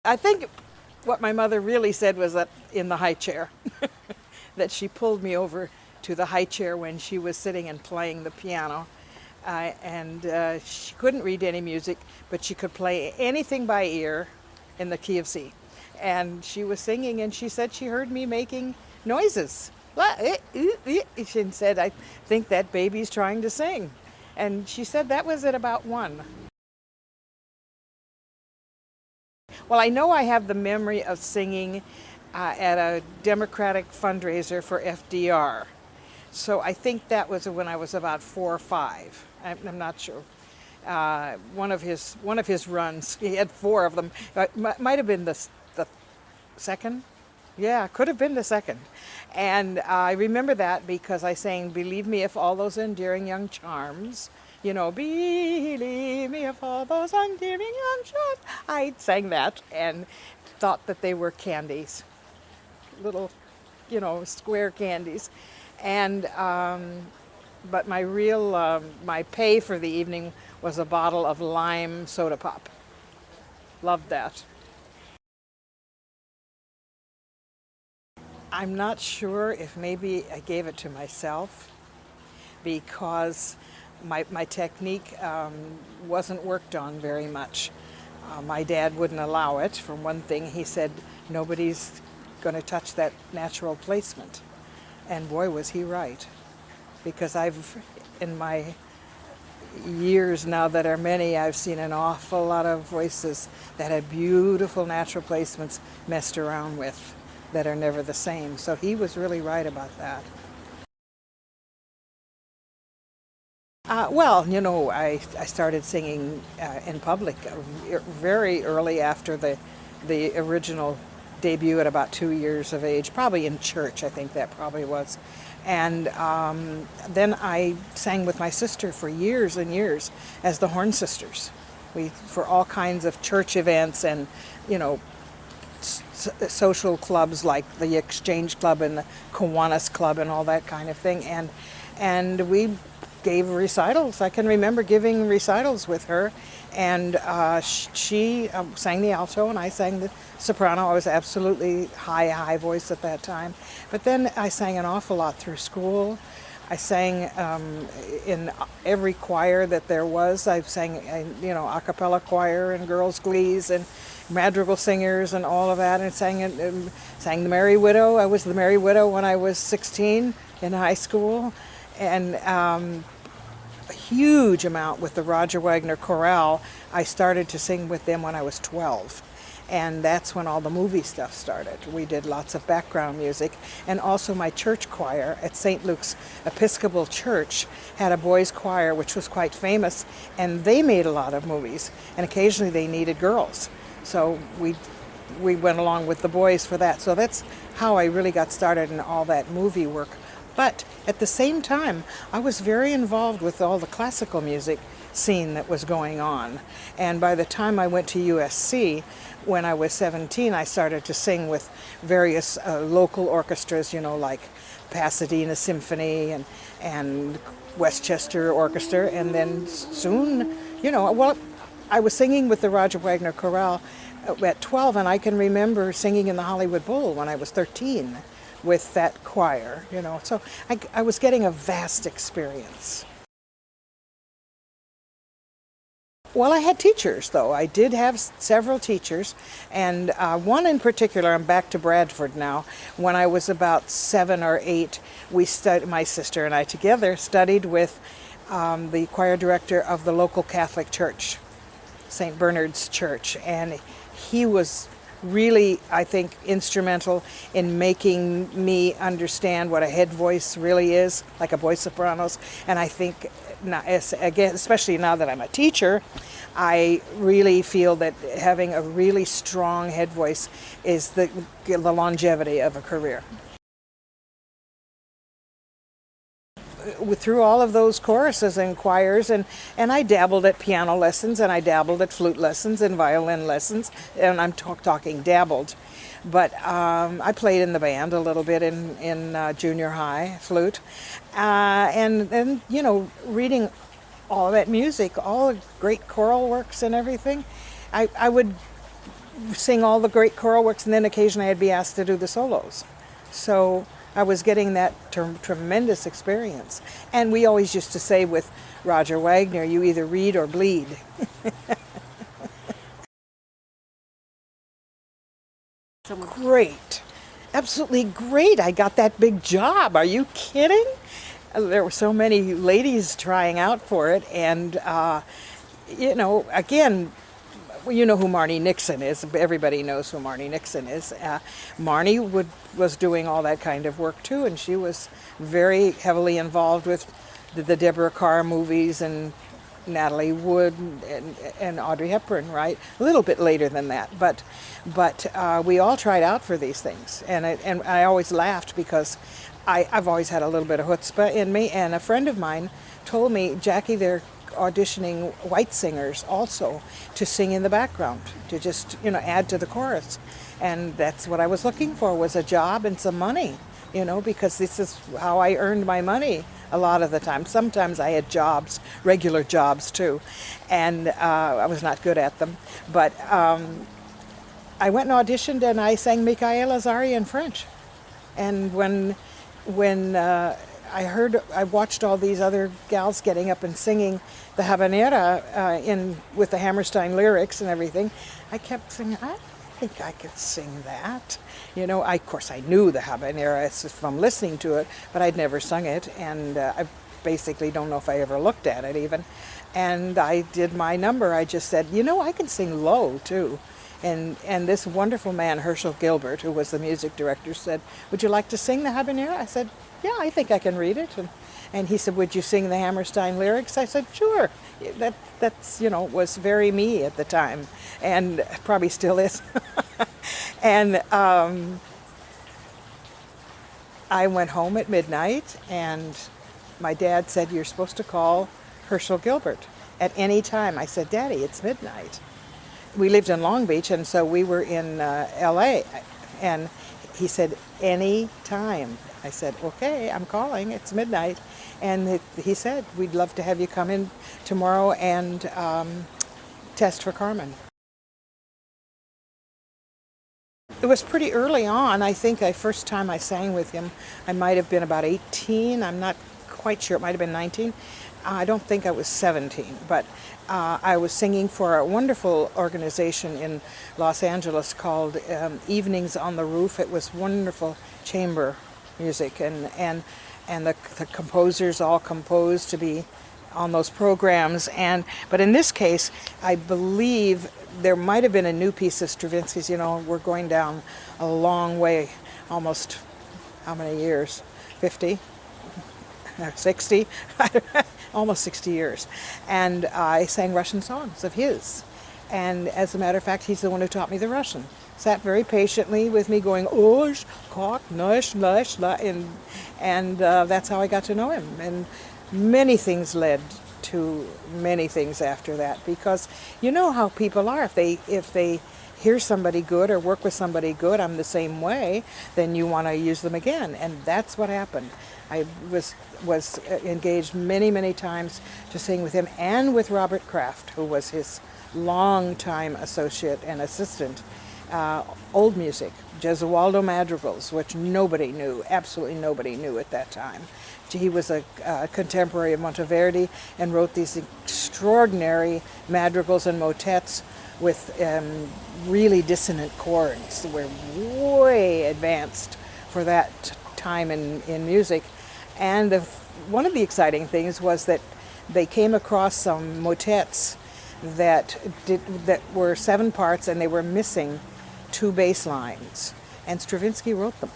I think what my mother really said was that in the high chair, that she pulled me over to the high chair when she was sitting and playing the piano. And she couldn't read any music, but she could play anything by ear in the key of C. And she was singing, and she said she heard me making noises. She said, I think that baby's trying to sing. And she said that was at about 1. Well, I know I have the memory of singing at a Democratic fundraiser for FDR. So I think that was when I was about 4 or 5. I'm not sure. One of his runs, he had 4 of them. Might have been the second. Yeah, could have been the second. And I remember that because I sang "Believe Me If All Those Endearing Young Charms." You know, believe me if all those endearing young charms. I sang that and thought that they were candies, little, square candies. And but my real my pay for the evening was a bottle of lime soda pop. Loved that. I'm not sure if maybe I gave it to myself because my technique wasn't worked on very much. My dad wouldn't allow it. For one thing, he said, nobody's going to touch that natural placement. And boy, was he right. Because in my years now that are many, I've seen an awful lot of voices that had beautiful natural placements messed around with that are never the same. So he was really right about that. I started singing in public very early after the original debut at about 2 years of age, probably in church, I think that probably was. And then I sang with my sister for years and years as the Horne Sisters. For all kinds of church events and, social clubs like the Exchange Club and the Kiwanis Club and all that kind of thing. And we gave recitals. I can remember giving recitals with her, and she sang the alto and I sang the soprano. I was absolutely high voice at that time. But then I sang an awful lot through school. I sang in every choir that there was. I sang, a cappella choir and girls' glees and madrigal singers and all of that, and sang the Merry Widow. I was the Merry Widow when I was 16 in high school, and a huge amount with the Roger Wagner Chorale. I started to sing with them when I was 12. And that's when all the movie stuff started. We did lots of background music. And also my church choir at St. Luke's Episcopal Church had a boys' choir, which was quite famous. And they made a lot of movies. And occasionally they needed girls. So we went along with the boys for that. So that's how I really got started in all that movie work. But at the same time, I was very involved with all the classical music scene that was going on. And by the time I went to USC, when I was 17, I started to sing with various local orchestras, like Pasadena Symphony and Westchester Orchestra. And then soon, I was singing with the Roger Wagner Chorale at 12, and I can remember singing in the Hollywood Bowl when I was 13 with that choir, So I was getting a vast experience. Well, I had teachers, though. I did have several teachers, and one in particular, I'm back to Bradford now. When I was about 7 or 8, my sister and I together studied with the choir director of the local Catholic church, St. Bernard's Church, and he was really, I think, instrumental in making me understand what a head voice really is, like a voice sopranos. And I think, again, especially now that I'm a teacher, I really feel that having a really strong head voice is the longevity of a career. Through all of those choruses and choirs, and I dabbled at piano lessons, and I dabbled at flute lessons and violin lessons, and I'm talking dabbled. But I played in the band a little bit in junior high, flute, and then, reading all that music, all the great choral works and everything, I would sing all the great choral works, and then occasionally I'd be asked to do the solos. So I was getting that tremendous experience. And we always used to say with Roger Wagner, you either read or bleed. Great. Absolutely great. I got that big job. Are you kidding? There were so many ladies trying out for it. And, again, you know who Marnie Nixon is. Everybody knows who Marnie Nixon is. Marnie was doing all that kind of work too, and she was very heavily involved with the Deborah Kerr movies and Natalie Wood and Audrey Hepburn, right? A little bit later than that, but we all tried out for these things, and I always laughed because I've always had a little bit of chutzpah in me, and a friend of mine told me, Jackie, they're auditioning white singers also to sing in the background, to just, add to the chorus. And that's what I was looking for, was a job and some money, because this is how I earned my money a lot of the time. Sometimes I had jobs, regular jobs too, and I was not good at them. But I went and auditioned, and I sang Michaela's aria in French. And when I watched all these other gals getting up and singing the habanera with the Hammerstein lyrics and everything, I kept singing, I think I could sing that. Of course I knew the habanera from listening to it, but I'd never sung it, and I basically don't know if I ever looked at it even. And I did my number. I just said, I can sing low too. And this wonderful man, Herschel Gilbert, who was the music director, said, would you like to sing the habanera? I said, yeah, I think I can read it. And he said, would you sing the Hammerstein lyrics? I said, sure. That's was very me at the time, and probably still is. And I went home at midnight, and my dad said, you're supposed to call Herschel Gilbert at any time. I said, Daddy, it's midnight. We lived in Long Beach, and so we were in L.A., and he said, any time. I said, okay, I'm calling, it's midnight. And he said, we'd love to have you come in tomorrow and test for Carmen. It was pretty early on. I think the first time I sang with him, I might have been about 18. I'm not quite sure. It might have been 19. I don't think I was 17, but I was singing for a wonderful organization in Los Angeles called Evenings on the Roof. It was wonderful chamber music, and the composers all composed to be on those programs. But in this case, I believe there might have been a new piece of Stravinsky's. We're going down a long way, almost, how many years? 50? 60? Almost 60 years. And I sang Russian songs of his. And as a matter of fact, he's the one who taught me the Russian. Sat very patiently with me going, osh, kok, nush, lush, la, and that's how I got to know him. And many things led to many things after that, because you know how people are. If they hear somebody good or work with somebody good, I'm the same way, then you want to use them again. And that's what happened. I was engaged many, many times to sing with him, and with Robert Kraft, who was his longtime associate and assistant. Old music, Gesualdo madrigals, which nobody knew, absolutely nobody knew at that time. He was a contemporary of Monteverdi and wrote these extraordinary madrigals and motets with really dissonant chords that were way advanced for that time in music. And one of the exciting things was that they came across some motets that were 7 parts, and they were missing 2 bass lines, and Stravinsky wrote them.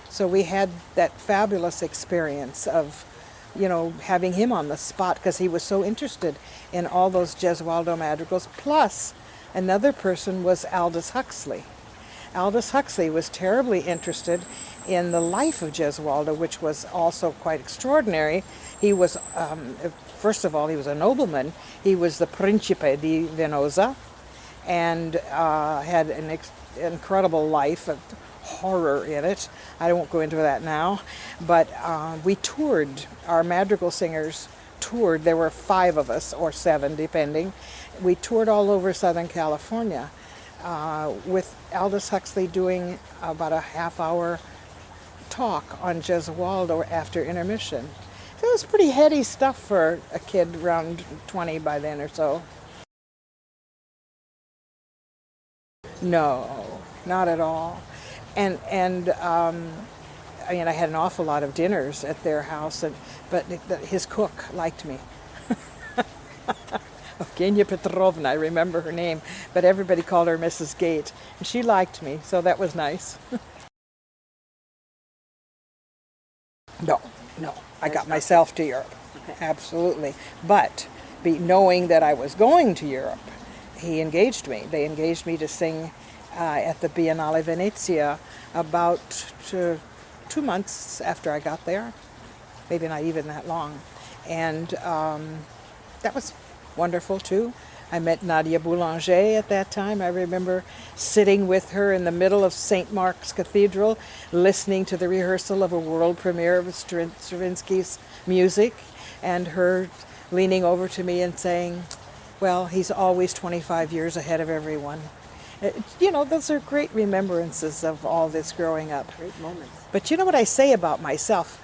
So we had that fabulous experience of, having him on the spot, because he was so interested in all those Gesualdo madrigals. Plus, another person was Aldous Huxley. Aldous Huxley was terribly interested in the life of Gesualdo, which was also quite extraordinary. He was, first of all, he was a nobleman. He was the Principe di Venosa, and had an incredible life, of horror in it. I won't go into that now, but we toured. Our madrigal singers toured. There were 5 of us, or 7, depending. We toured all over Southern California, with Aldous Huxley doing about a half-hour talk on Gesualdo after intermission. So it was pretty heady stuff for a kid around 20 by then or so. No, not at all. And I mean, I had an awful lot of dinners at their house, but his cook liked me. Evgenia Petrovna, I remember her name, but everybody called her Mrs. Gate, and she liked me, so that was nice. No, I got myself to Europe, absolutely. But knowing that I was going to Europe, he engaged me. They engaged me to sing at the Biennale Venezia about 2 months after I got there, maybe not even that long. And that was wonderful too. I met Nadia Boulanger at that time. I remember sitting with her in the middle of St. Mark's Cathedral, listening to the rehearsal of a world premiere of Stravinsky's music, and her leaning over to me and saying, well, he's always 25 years ahead of everyone. You know, those are great remembrances of all this growing up. Great moments. But you know what I say about myself?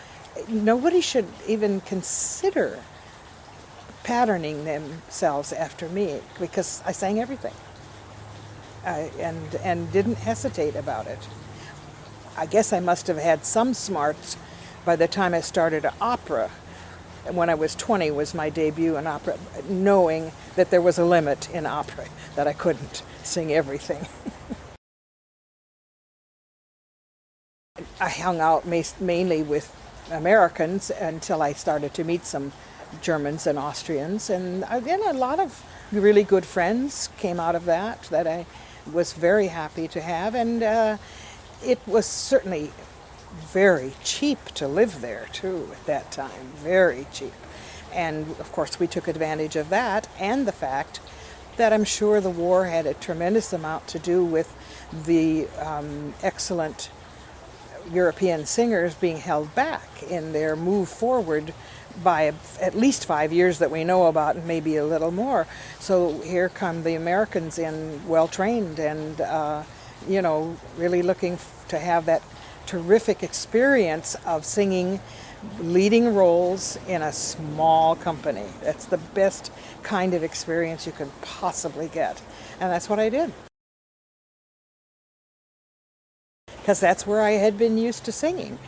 Nobody should even consider patterning themselves after me, because I sang everything and didn't hesitate about it. I guess I must have had some smarts by the time I started opera. When I was 20 was my debut in opera, knowing that there was a limit in opera, that I couldn't sing everything. I hung out mainly with Americans until I started to meet some Germans and Austrians, and again, a lot of really good friends came out of that I was very happy to have, and it was certainly very cheap to live there too at that time, very cheap. And of course we took advantage of that, and the fact that I'm sure the war had a tremendous amount to do with the excellent European singers being held back in their move forward by at least 5 years that we know about, and maybe a little more. So here come the Americans in, well trained, and you know, really looking to have that terrific experience of singing leading roles in a small company. That's the best kind of experience you could possibly get, and that's what I did. Because that's where I had been used to singing.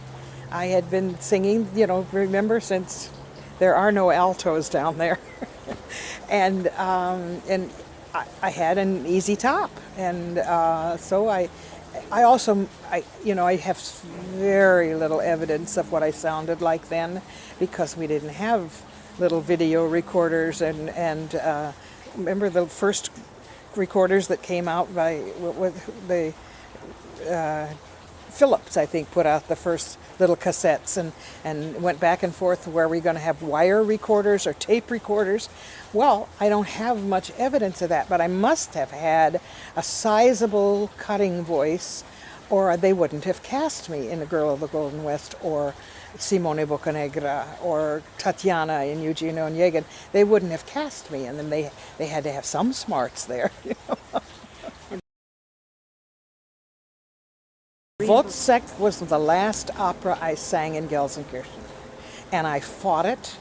I had been singing, you know, remember, since there are no altos down there. and I had an easy top. And so I have very little evidence of what I sounded like then, because we didn't have little video recorders, and remember the first recorders that came out with the Philips, I think, put out the first little cassettes, and went back and forth, where we're going to have wire recorders or tape recorders. Well, I don't have much evidence of that, but I must have had a sizable cutting voice, or they wouldn't have cast me in The Girl of the Golden West, or Simone Boccanegra, or Tatiana in Eugenio Onegin. They wouldn't have cast me, and then they had to have some smarts there. You know? Wozzeck was the last opera I sang in Gelsenkirchen, and I fought it.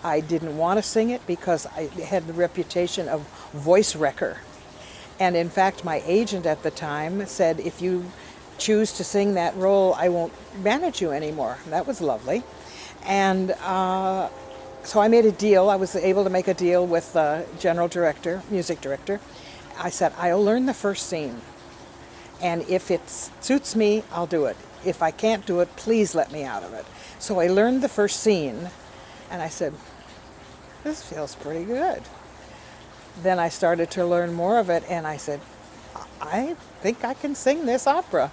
I didn't want to sing it because I had the reputation of voice wrecker. And in fact, my agent at the time said, if you choose to sing that role, I won't manage you anymore. And that was lovely. And so I made a deal. I was able to make a deal with the general director, music director. I said, I'll learn the first scene. And if it suits me, I'll do it. If I can't do it, please let me out of it. So I learned the first scene, and I said, this feels pretty good. Then I started to learn more of it, and I said, I think I can sing this opera.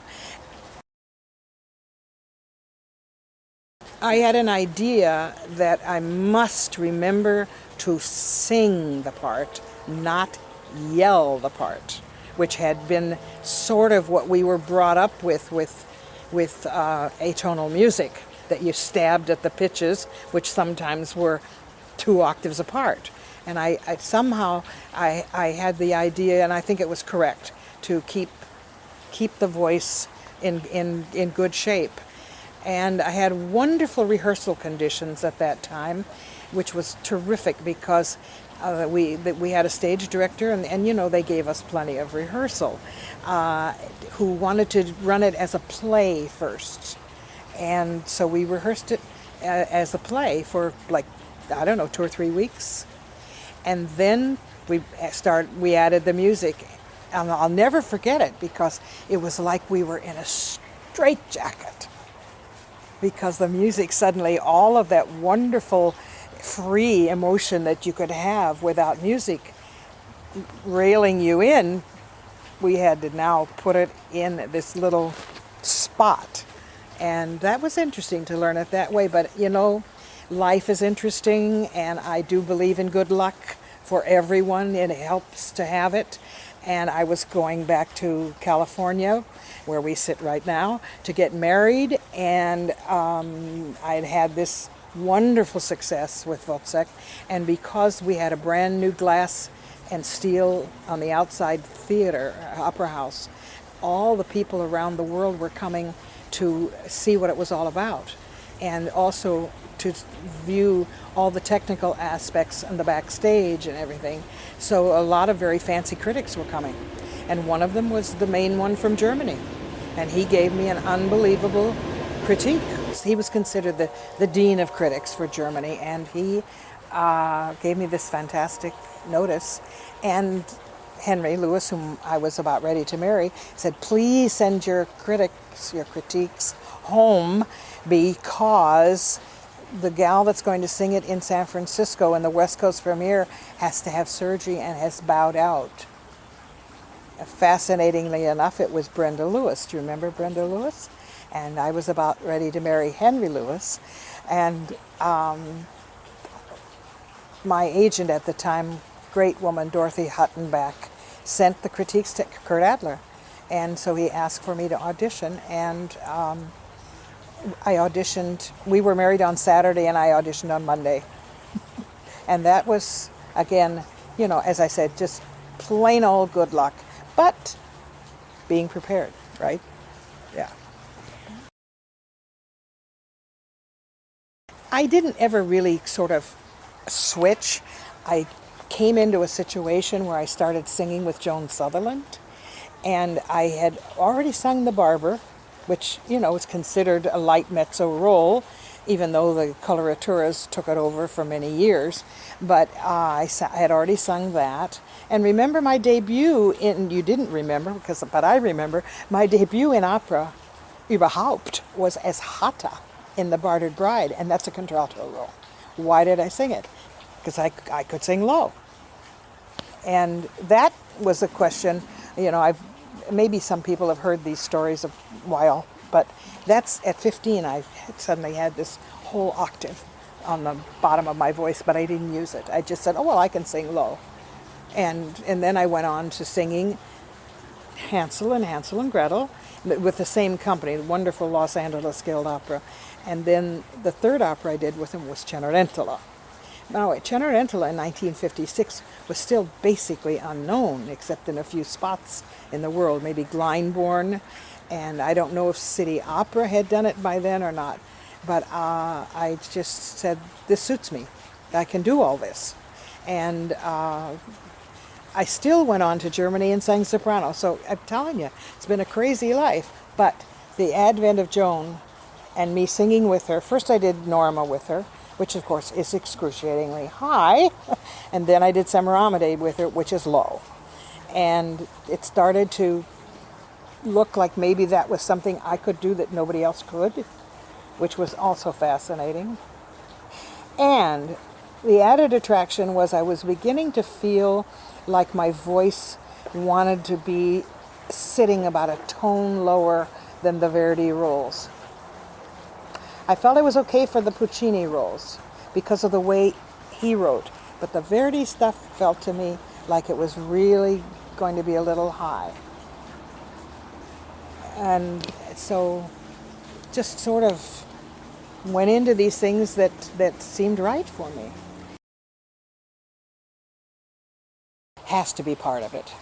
I had an idea that I must remember to sing the part, not yell the part, which had been sort of what we were brought up with atonal music, that you stabbed at the pitches, which sometimes were 2 octaves apart. And I somehow had the idea, and I think it was correct, to keep the voice in good shape. And I had wonderful rehearsal conditions at that time, which was terrific because we had a stage director, and you know, they gave us plenty of rehearsal, who wanted to run it as a play first. And so we rehearsed it as a play for like, I don't know, 2 or 3 weeks. And then we added the music. And I'll never forget it because it was like we were in a straitjacket. Because the music suddenly, all of that wonderful free emotion that you could have without music railing you in, we had to now put it in this little spot. And that was interesting to learn it that way. But you know, life is interesting, and I do believe in good luck for everyone. It helps to have it. And I was going back to California, where we sit right now, to get married. And I'd had this wonderful success with Wozzeck. And because we had a brand new glass and steel on the outside theater, opera house, all the people around the world were coming to see what it was all about. And also to view all the technical aspects and the backstage and everything. So a lot of very fancy critics were coming. And one of them was the main one from Germany. And he gave me an unbelievable critique. He was considered the dean of critics for Germany, and he gave me this fantastic notice. And Henry Lewis, whom I was about ready to marry, said, please send your critiques home, because the gal that's going to sing it in San Francisco in the West Coast premiere has to have surgery and has bowed out. Fascinatingly enough, it was Brenda Lewis. Do you remember Brenda Lewis? And I was about ready to marry Henry Lewis. And my agent at the time, great woman, Dorothy Huttenbach, sent the critiques to Kurt Adler. And so he asked for me to audition, and I auditioned. We were married on Saturday, and I auditioned on Monday. And that was, again, you know, as I said, just plain old good luck, but being prepared, right? Yeah. I didn't ever really sort of switch. I came into a situation where I started singing with Joan Sutherland, and I had already sung The Barber, which, you know, is considered a light mezzo role, even though the coloraturas took it over for many years. But I had already sung that. And remember my debut in, you didn't remember, but I remember, my debut in opera, überhaupt, was as Hata in The Bartered Bride, and that's a contralto role. Why did I sing it? Because I could sing low. And that was a question, you know, maybe some people have heard these stories a while, but that's at 15 I suddenly had this whole octave on the bottom of my voice, but I didn't use it. I just said, oh, well, I can sing low. And then I went on to singing Hansel and Gretel with the same company, the wonderful Los Angeles Guild Opera. And then the third opera I did with him was Cenerentola. Now, Cenerentola in 1956 was still basically unknown, except in a few spots in the world, maybe Glyndebourne, and I don't know if City Opera had done it by then or not. But I just said, this suits me. I can do all this. And I still went on to Germany and sang soprano. So I'm telling you, it's been a crazy life. But the advent of Joan and me singing with her, first I did Norma with her, which of course is excruciatingly high, and then I did Semaramide with her, which is low. And it started to look like maybe that was something I could do that nobody else could, which was also fascinating. And the added attraction was I was beginning to feel like my voice wanted to be sitting about a tone lower than the Verdi roles. I felt it was okay for the Puccini roles because of the way he wrote, but the Verdi stuff felt to me like it was really going to be a little high. And so just sort of went into these things that seemed right for me. Has to be part of it.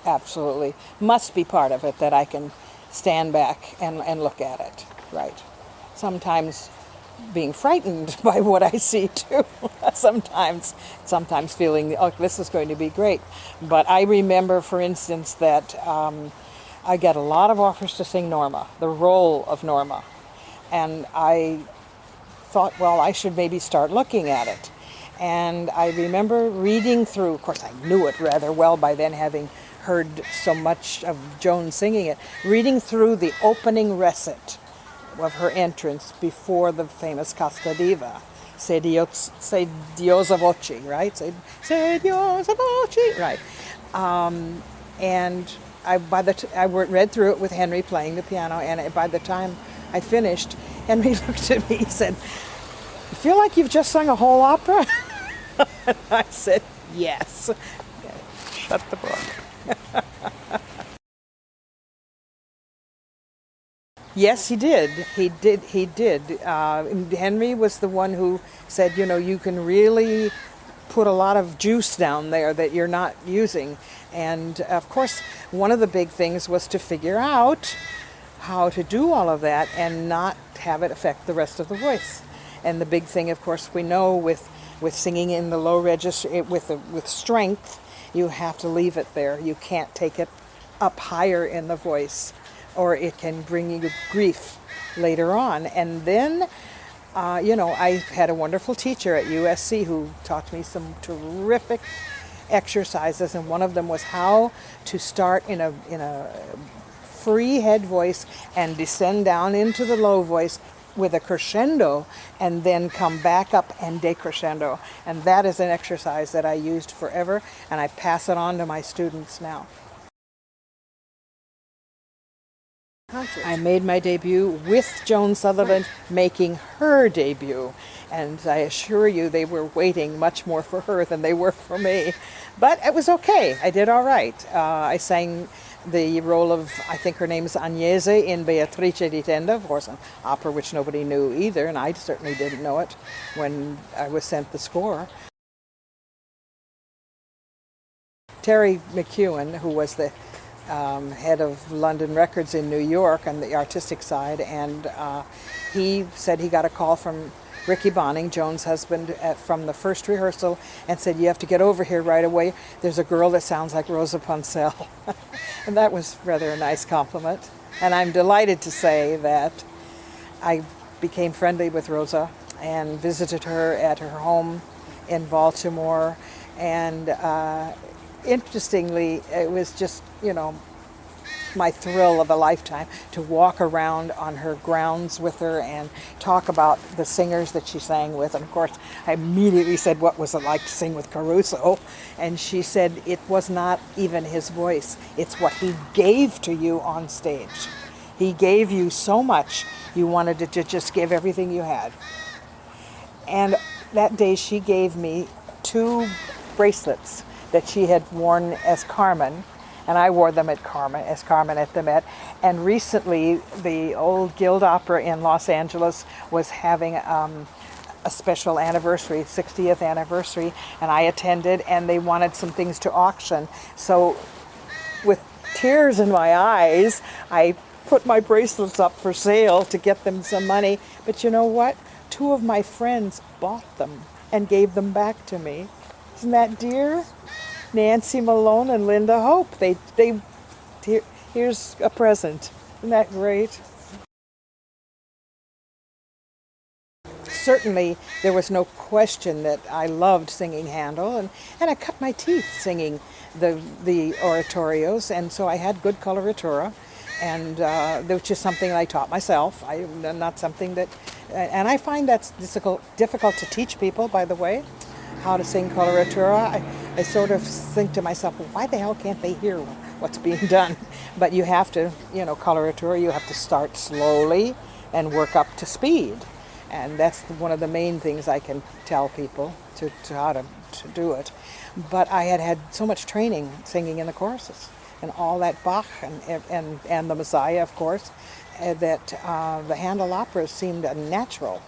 Absolutely. Must be part of it that I can stand back and look at it. Right. Sometimes being frightened by what I see too. sometimes feeling, oh, this is going to be great. But I remember, for instance, that I get a lot of offers to sing Norma, the role of Norma. And I thought, well, I should maybe start looking at it. And I remember reading through, of course I knew it rather well by then, having heard so much of Jones singing it, reading through the opening recit of her entrance before the famous Casta Diva, Se Diosa Voce, right? Se Diosa Voce, right. And I read through it with Henry playing the piano, and by the time I finished, Henry looked at me and said, "You feel like you've just sung a whole opera?" And I said, "Yes." Shut the book. Yes, he did. He did. Henry was the one who said, you know, you can really put a lot of juice down there that you're not using. And of course, one of the big things was to figure out how to do all of that and not have it affect the rest of the voice. And the big thing, of course, we know with singing in the low register, with strength, you have to leave it there. You can't take it up higher in the voice, or it can bring you grief later on. And then, you know, I had a wonderful teacher at USC who taught me some terrific exercises, and one of them was how to start in a free head voice and descend down into the low voice with a crescendo, and then come back up and decrescendo. And that is an exercise that I used forever, and I pass it on to my students now. I made my debut with Joan Sutherland making her debut, and I assure you they were waiting much more for her than they were for me. But it was okay. I did all right. I sang the role of, I think her name is Agnese, in Beatrice di Tenda, of course, an opera which nobody knew either, and I certainly didn't know it when I was sent the score. Terry McEwen, who was the head of London Records in New York on the artistic side, and he said he got a call from Ricky Bonning, Joan's husband, from the first rehearsal, and said, "You have to get over here right away. There's a girl that sounds like Rosa Ponselle." And that was rather a nice compliment. And I'm delighted to say that I became friendly with Rosa and visited her at her home in Baltimore. And interestingly, it was just, you know, my thrill of a lifetime to walk around on her grounds with her and talk about the singers that she sang with. And of course, I immediately said, what was it like to sing with Caruso? And she said, it was not even his voice. It's what he gave to you on stage. He gave you so much, you wanted to just give everything you had. And that day she gave me 2 bracelets that she had worn as Carmen, and I wore them as Carmen at the Met. And recently, the old Guild Opera in Los Angeles was having a special anniversary, 60th anniversary, and I attended, and they wanted some things to auction. So with tears in my eyes, I put my bracelets up for sale to get them some money. But you know what? 2 of my friends bought them and gave them back to me. Isn't that dear? Nancy Malone and Linda Hope. Here's a present. Isn't that great? Certainly, there was no question that I loved singing Handel, and I cut my teeth singing the oratorios, and so I had good coloratura, and which is something I taught myself. Not something that, and I find that's difficult to teach people, by the way, how to sing coloratura. I sort of think to myself, well, why the hell can't they hear what's being done? But you have to, you know, coloratura, you have to start slowly and work up to speed. And that's one of the main things I can tell people to how to do it. But I had so much training singing in the choruses and all that Bach and the Messiah, of course, that the Handel operas seemed natural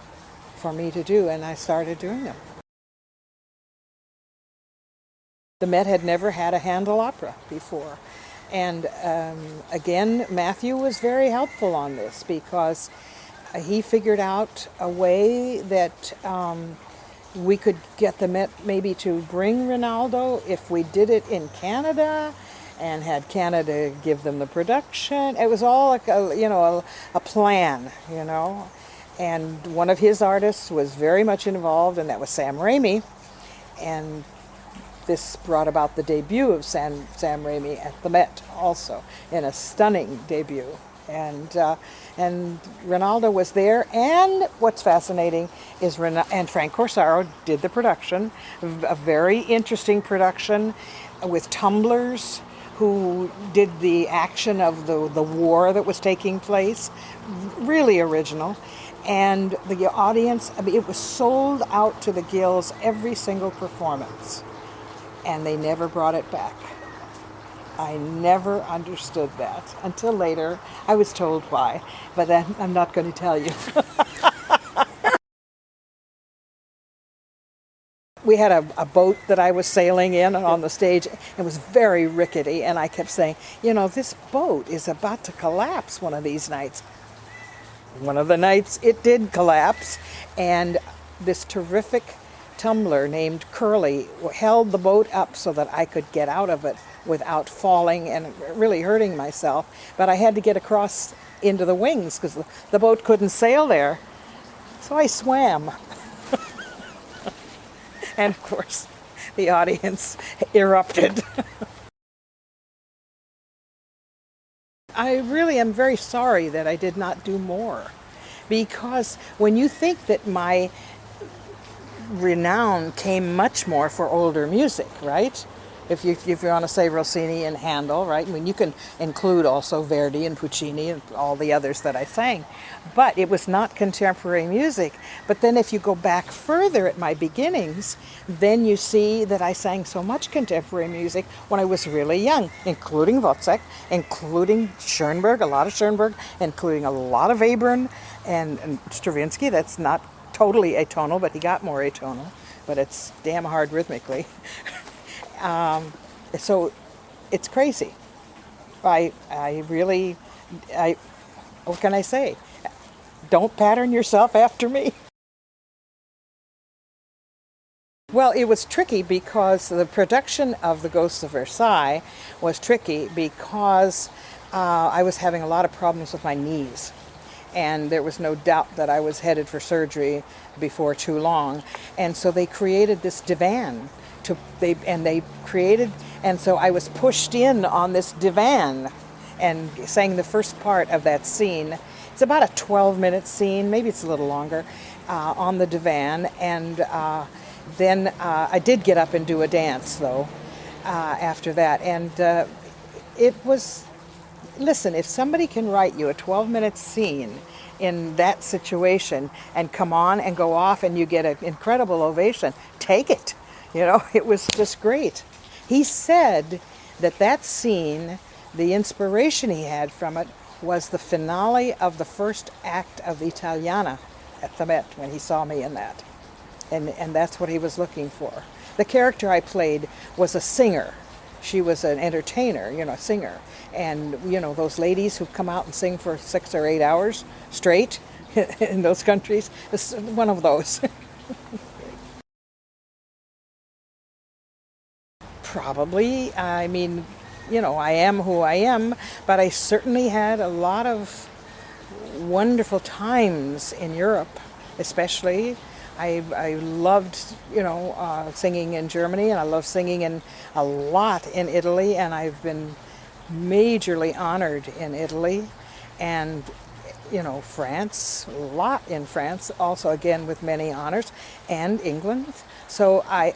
for me to do, and I started doing them. The Met had never had a Handel opera before, And again, Matthew was very helpful on this because he figured out a way that we could get the Met maybe to bring Rinaldo if we did it in Canada and had Canada give them the production. It was all like a plan, you know. And one of his artists was very much involved, and that was Sam Raimi. And this brought about the debut of Sam Raimi at the Met also, in a stunning debut. And Rinaldo was there, and what's fascinating is and Frank Corsaro did the production, a very interesting production with tumblers who did the action of the war that was taking place, really original. And the audience, I mean, it was sold out to the gills every single performance, and they never brought it back. I never understood that until later. I was told why, but then I'm not going to tell you. We had a boat that I was sailing in on the stage. It was very rickety, and I kept saying, you know, this boat is about to collapse one of these nights. One of the nights it did collapse, and this terrific tumbler named Curly held the boat up so that I could get out of it without falling and really hurting myself. But I had to get across into the wings because the boat couldn't sail there. So I swam. And of course, the audience erupted. I really am very sorry that I did not do more, because when you think that my renown came much more for older music, right? If you want to say Rossini and Handel, right? I mean, you can include also Verdi and Puccini and all the others that I sang. But it was not contemporary music. But then if you go back further at my beginnings, then you see that I sang so much contemporary music when I was really young, including Wozzeck, including Schoenberg, a lot of Schoenberg, including a lot of Webern and Stravinsky. That's not totally atonal, but he got more atonal. But it's damn hard rhythmically. So it's crazy. I really, what can I say? Don't pattern yourself after me. Well, it was tricky because the production of the Ghosts of Versailles was tricky because I was having a lot of problems with my knees. And there was no doubt that I was headed for surgery before too long. And so they created this divan. And so I was pushed in on this divan and sang the first part of that scene. It's about a 12-minute scene, maybe it's a little longer, on the divan. And then I did get up and do a dance, though, after that. And it was, listen, if somebody can write you a 12-minute scene in that situation and come on and go off and you get an incredible ovation, take it. You know, it was just great. He said that scene, the inspiration he had from it, was the finale of the first act of the Italiana at the Met when he saw me in that. And that's what he was looking for. The character I played was a singer. She was an entertainer, you know, a singer. And, you know, those ladies who come out and sing for 6 or 8 hours straight in those countries, it's one of those. Probably. I mean, you know, I am who I am, but I certainly had a lot of wonderful times in Europe, especially. I loved, you know, singing in Germany, and I love singing in a lot in Italy, and I've been majorly honored in Italy, and, you know, France, a lot in France, also again with many honors, and England. So I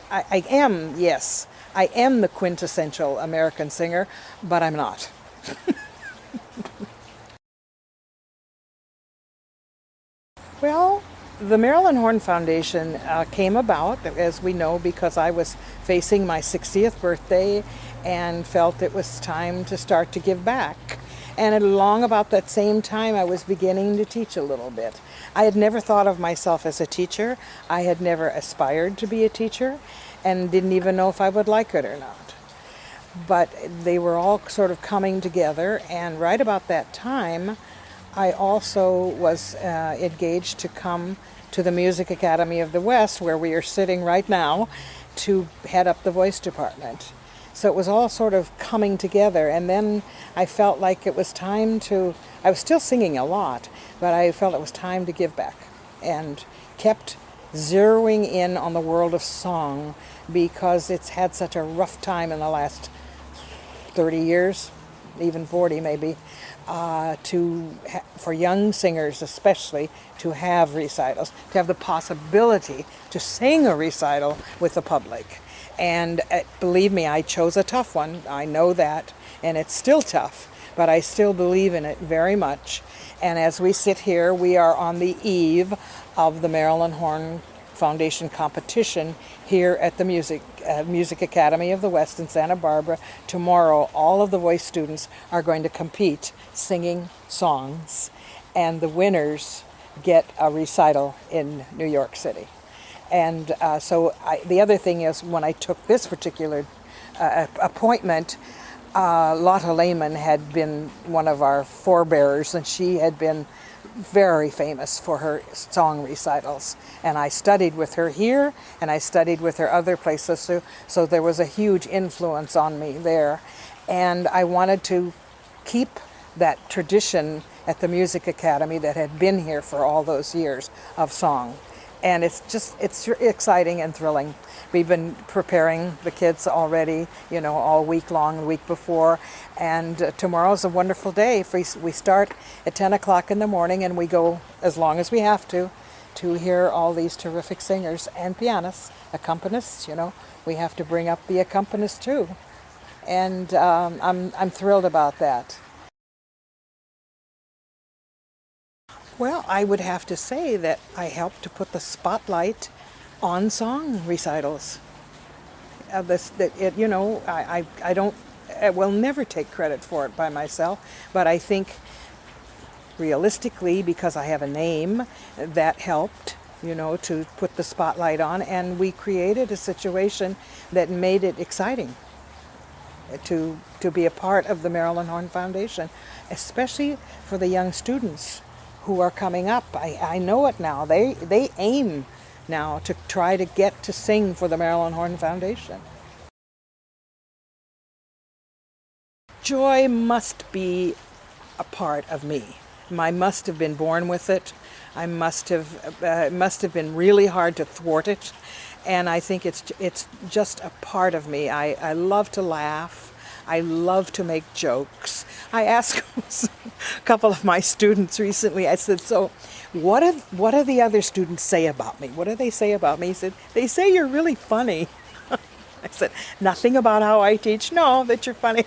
am, yes, I am the quintessential American singer, but I'm not. Well, the Marilyn Horne Foundation came about, as we know, because I was facing my 60th birthday and felt it was time to start to give back. And along about that same time, I was beginning to teach a little bit. I had never thought of myself as a teacher. I had never aspired to be a teacher and didn't even know if I would like it or not. but they were all sort of coming together, and right about that time, I also was engaged to come to the Music Academy of the West, where we are sitting right now, to head up the voice department. So it was all sort of coming together, and then I felt like it was time to, I was still singing a lot, but I felt it was time to give back, and kept zeroing in on the world of song because it's had such a rough time in the last 30 years, even 40 maybe, for young singers especially, to have recitals, to have the possibility to sing a recital with the public. And believe me, I chose a tough one. I know that, and it's still tough, but I still believe in it very much. And as we sit here, we are on the eve of the Marilyn Horne Foundation competition here at the Music Academy of the West in Santa Barbara. Tomorrow, all of the voice students are going to compete singing songs, and the winners get a recital in New York City. And the other thing is, when I took this particular appointment, Lotta Lehman had been one of our forebearers, and she had been very famous for her song recitals. And I studied with her here, and I studied with her other places, so there was a huge influence on me there. And I wanted to keep that tradition at the Music Academy that had been here for all those years of song. And it's exciting and thrilling. We've been preparing the kids already, all week long, the week before. And tomorrow's a wonderful day. We start at 10 o'clock in the morning, and we go as long as we have to hear all these terrific singers and pianists, accompanists. We have to bring up the accompanists too. And I'm thrilled about that. Well, I would have to say that I helped to put the spotlight on song recitals. I will never take credit for it by myself, but I think realistically, because I have a name, that helped, to put the spotlight on, and we created a situation that made it exciting to be a part of the Marilyn Horne Foundation, especially for the young students who are coming up. I know it now. They aim now to try to get to sing for the Marilyn Horne Foundation. Joy must be a part of me. I must have been born with it. It must have been really hard to thwart it, and I think it's just a part of me. I love to laugh. I love to make jokes. I asked a couple of my students recently, I said, so what do the other students say about me? What do they say about me? He said, they say you're really funny. I said, nothing about how I teach. No, that you're funny.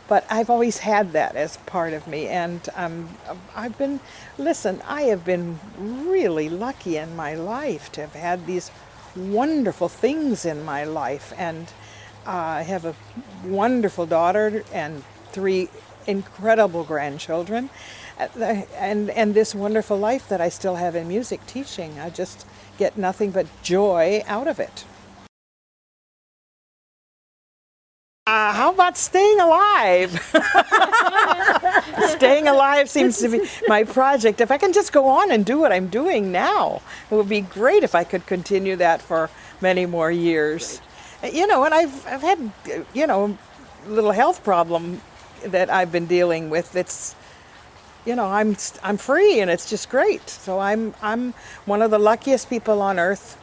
But I've always had that as part of me. And I have been really lucky in my life to have had these wonderful things in my life. And I have a wonderful daughter and 3 incredible grandchildren, and this wonderful life that I still have in music teaching. I just get nothing but joy out of it. How about staying alive? Staying alive seems to be my project. If I can just go on and do what I'm doing now, it would be great if I could continue that for many more years. And I've had, a little health problem that I've been dealing with. It's, I'm free, and it's just great. So I'm one of the luckiest people on earth,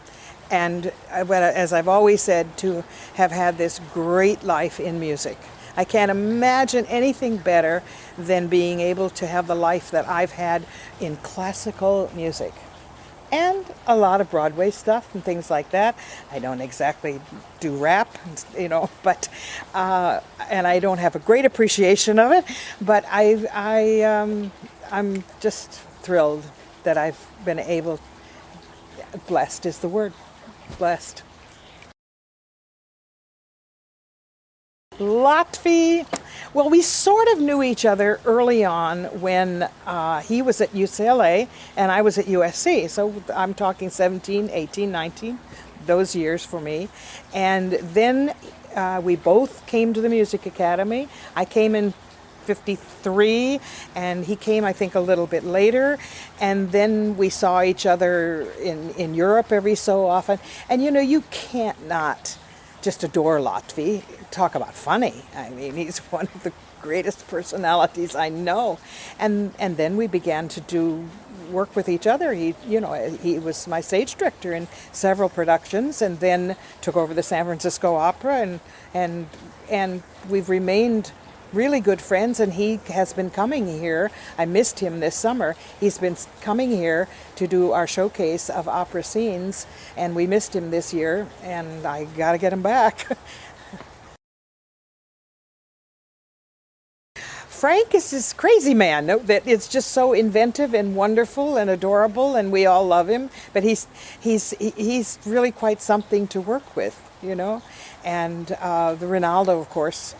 and as I've always said, to have had this great life in music. I can't imagine anything better than being able to have the life that I've had in classical music. And a lot of Broadway stuff and things like that. I don't exactly do rap, but and I don't have a great appreciation of it. But I'm just thrilled that I've been able. Blessed is the word. Blessed. Lotfi, well, we sort of knew each other early on when he was at UCLA and I was at USC. So I'm talking 17, 18, 19, those years for me. And then we both came to the Music Academy. I came in 53, and he came, I think, a little bit later. And then we saw each other in Europe every so often. And you know, you can't not just adore Lotfi. Talk about funny. I mean, he's one of the greatest personalities I know. And then we began to do work with each other. He was my stage director in several productions, and then took over the San Francisco Opera, and we've remained really good friends. And he has been coming here. I missed him this summer. He's been coming here to do our showcase of opera scenes, and we missed him this year, and I got to get him back. Frank is this crazy man that is just so inventive and wonderful and adorable, and we all love him. But he's really quite something to work with, you know. And the Rinaldo, of course,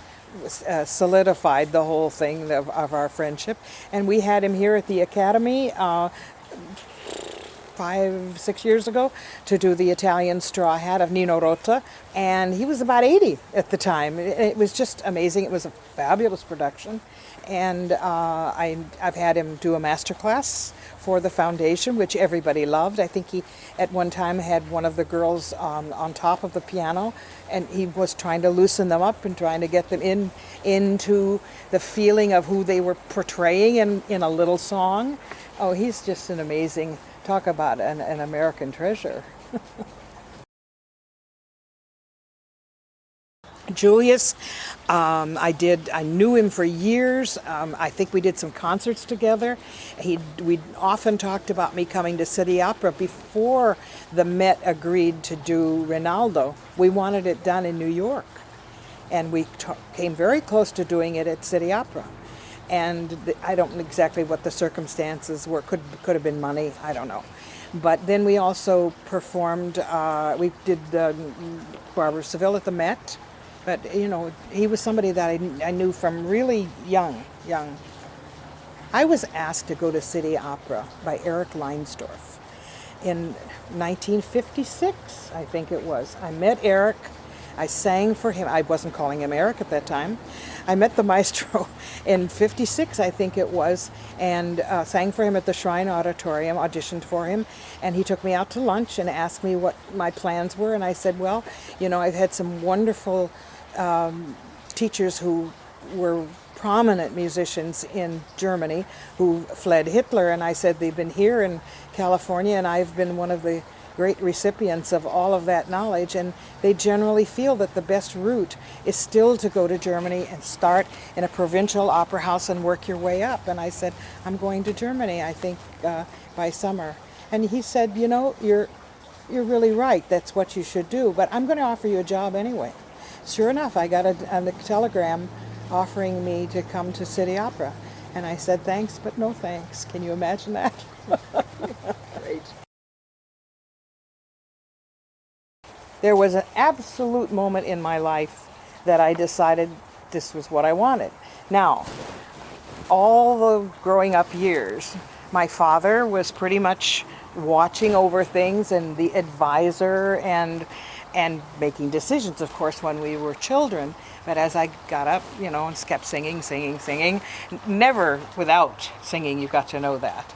solidified the whole thing of our friendship. And we had him here at the Academy 5-6 years ago to do the Italian Straw Hat of Nino Rota, and he was about 80 at the time. It was just amazing. It was a fabulous production, and I've had him do a master class for the foundation, which everybody loved. I think he at one time had one of the girls on top of the piano, and he was trying to loosen them up and trying to get them into the feeling of who they were portraying in a little song. Oh, he's just an amazing, talk about an American treasure. Julius, I knew him for years. I think we did some concerts together. We often talked about me coming to City Opera before the Met agreed to do Rinaldo. We wanted it done in New York, and we came very close to doing it at City Opera. And I don't know exactly what the circumstances were. Could have been money. I don't know. But then we also performed. We did Barbara Seville at the Met. But you know, he was somebody that I knew from really young. I was asked to go to City Opera by Eric Leinsdorf in 1956, I think it was. I met Eric. I sang for him. I wasn't calling him Eric at that time. I met the maestro in 56, I think it was, and sang for him at the Shrine Auditorium, auditioned for him, and he took me out to lunch and asked me what my plans were, and I said, well, you know, I've had some wonderful teachers who were prominent musicians in Germany who fled Hitler, and I said they've been here in California, and I've been one of the great recipients of all of that knowledge, and they generally feel that the best route is still to go to Germany and start in a provincial opera house and work your way up. And I said, I'm going to Germany, I think, by summer. And he said, you know, you're really right, that's what you should do, but I'm going to offer you a job anyway. Sure enough, I got a telegram offering me to come to City Opera, and I said thanks, but no thanks. Can you imagine that? Great. There was an absolute moment in my life that I decided this was what I wanted. Now, all the growing up years, my father was pretty much watching over things and the advisor and making decisions, of course, when we were children. But as I got up, you know, and kept singing, never without singing, you've got to know that.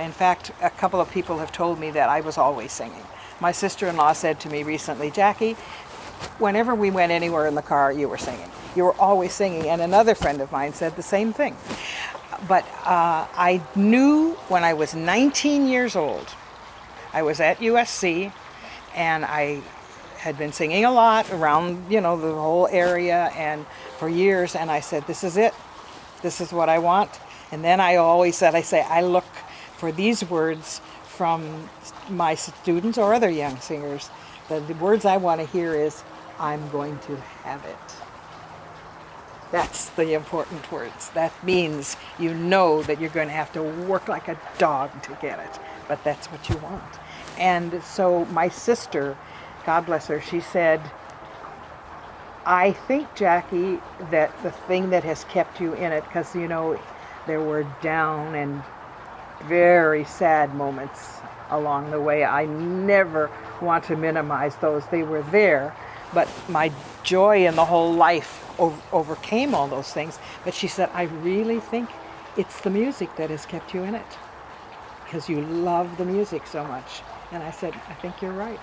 In fact, a couple of people have told me that I was always singing. My sister-in-law said to me recently, Jackie, whenever we went anywhere in the car, you were singing. You were always singing. And another friend of mine said the same thing. But I knew when I was 19 years old, I was at USC, and I had been singing a lot around, you know, the whole area and for years, and I said, this is it. This is what I want. And then I always said, I look for these words from my students or other young singers. The words I want to hear is, I'm going to have it. That's the important words. That means you know that you're going to have to work like a dog to get it, but that's what you want. And so my sister, God bless her, she said, I think, Jackie, that the thing that has kept you in it, because, you know, there were down and very sad moments along the way. I never want to minimize those. They were there. but my joy in the whole life overcame all those things. But she said, I really think it's the music that has kept you in it, because you love the music so much. And I said, I think you're right.